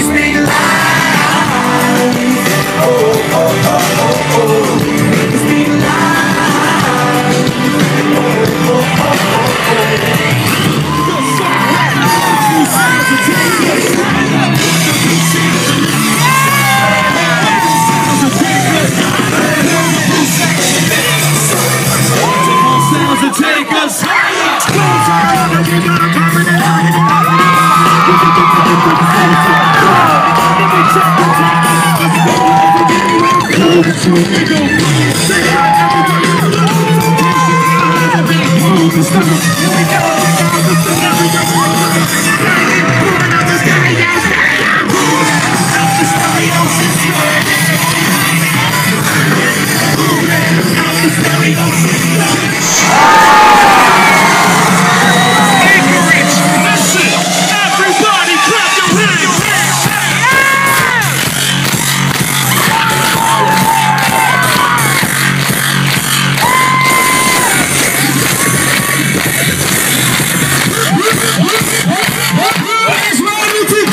speak life. Oh, oh, oh, oh, oh. Make me speak life. Oh, oh, oh, oh, oh. Take us higher. Anchorage, listen, everybody clap your hands. Where's Royalty?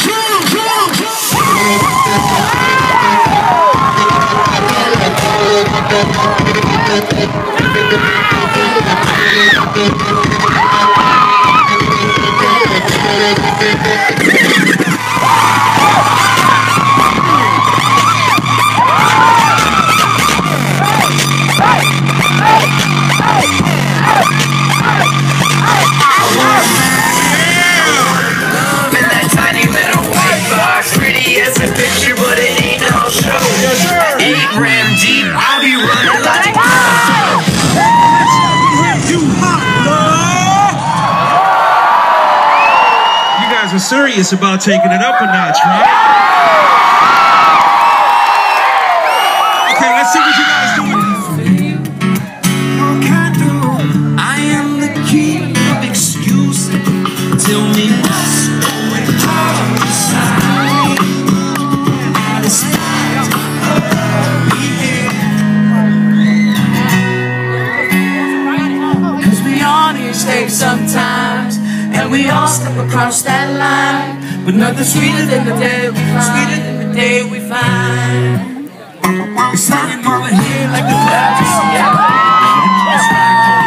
Serious about taking it up a notch, right? Okay, let's see what you guys doing. I am the king of excuses. Tell me what's going on inside. I despise cause we all need steak sometimes. And we all step across that line, but nothing sweeter than the day we find. It's sliding over here like the clouds of Seattle.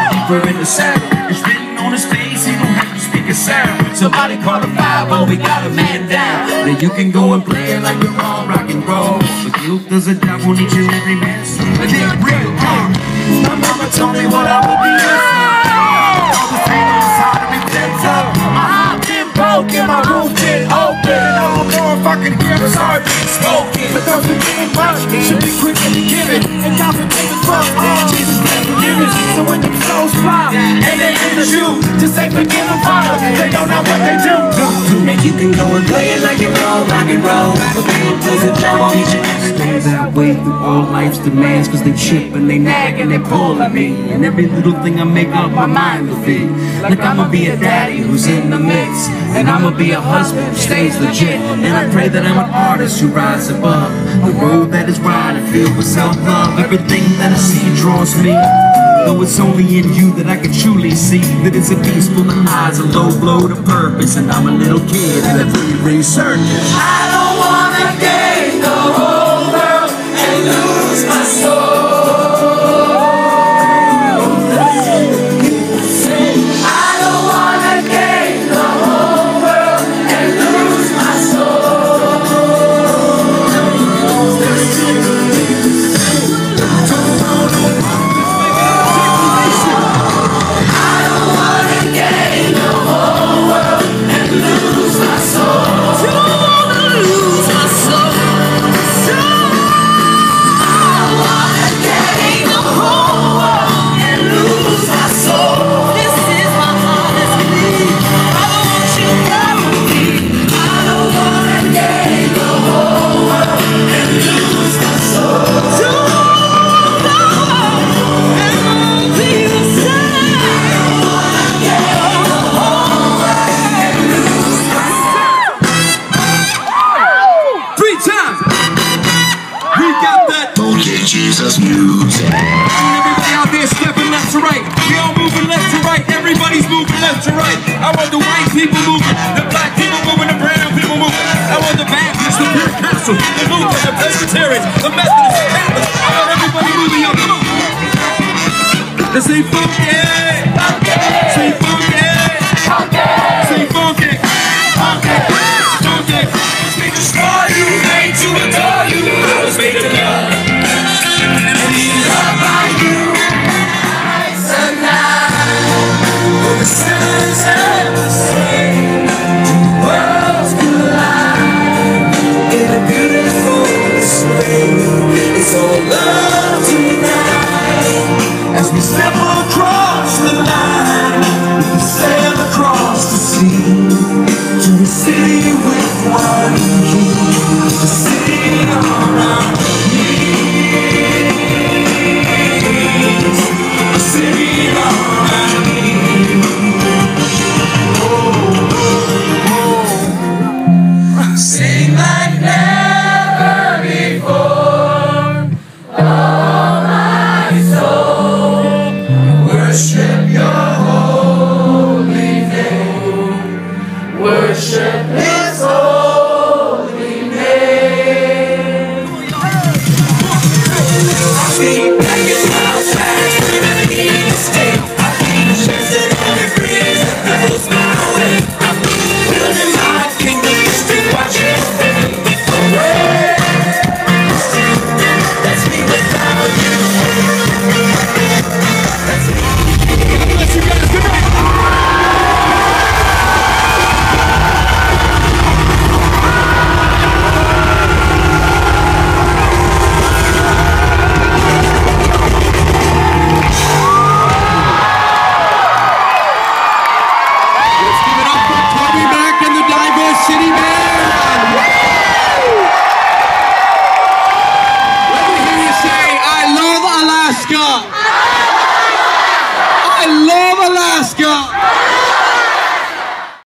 Deeper in the saddle, it's written on his face, he don't have to speak a sound. Somebody call a 5-0, we got a man down. Then you can go and play it like you're all rock and roll. But guilt does a job on each and every man's soul. And they're real wrong. My mama told me what I would be. And my roof been open, and I don't know if I can hear his heartbeat smoking. But those who didn't work should be quick to give it. And God forgave us for all Jesus can forgive us. So when the souls fly and they in the shoe, just say forgive them, Father. They don't know what they do. And you can go and play it like you're all rock and roll. But people does a job on each and every day that way through all life's demands. Cause they chip and they nag and they pull at me. And every little thing I make up my mind to be. Like I'ma be a daddy who's in the mix. And I'ma be a husband who stays legit. And I pray that I'm an artist who rises above the road that is wide and filled with self-love. Everything that I see draws me. Though it's only in you that I can truly see that it's a beast full of eyes, a low blow to purpose. And I'm a little kid in a three-ring circus. I don't wanna gain the whole world and lose my soul. Jesus music. Everybody out there stepping left to right. We all moving left to right. Everybody's moving left to right. I want the white people moving, the black people moving, the brown people moving. I want the Baptist Pentecostals, the Lutherans, the Presbyterians, the Methodists, the Catholics. I want everybody moving up. Come on. Let's say funky. Funky. Say funky. Funky. Say funky. Funky. Funky. Jesus for you, made to adore you. I was made to love. And be loved by you. For the sinners and the saints, worlds collide in a beautiful display. It's all love tonight. As we step across the line, we can sail across the sea to a city with one key, a city on our knees, a city on our knees. Sing like never before, oh my soul, worship your holy name, worship his holy name. I feel back in my past, never need to stay. I feel shifted every breeze that blows my way. I'm building my kingdom just to watch it fade away. Let's be without you. God bless you guys. Good night. Let's give it up for Toby Mac and the Diverse City Band. Let me hear you say, I love Alaska.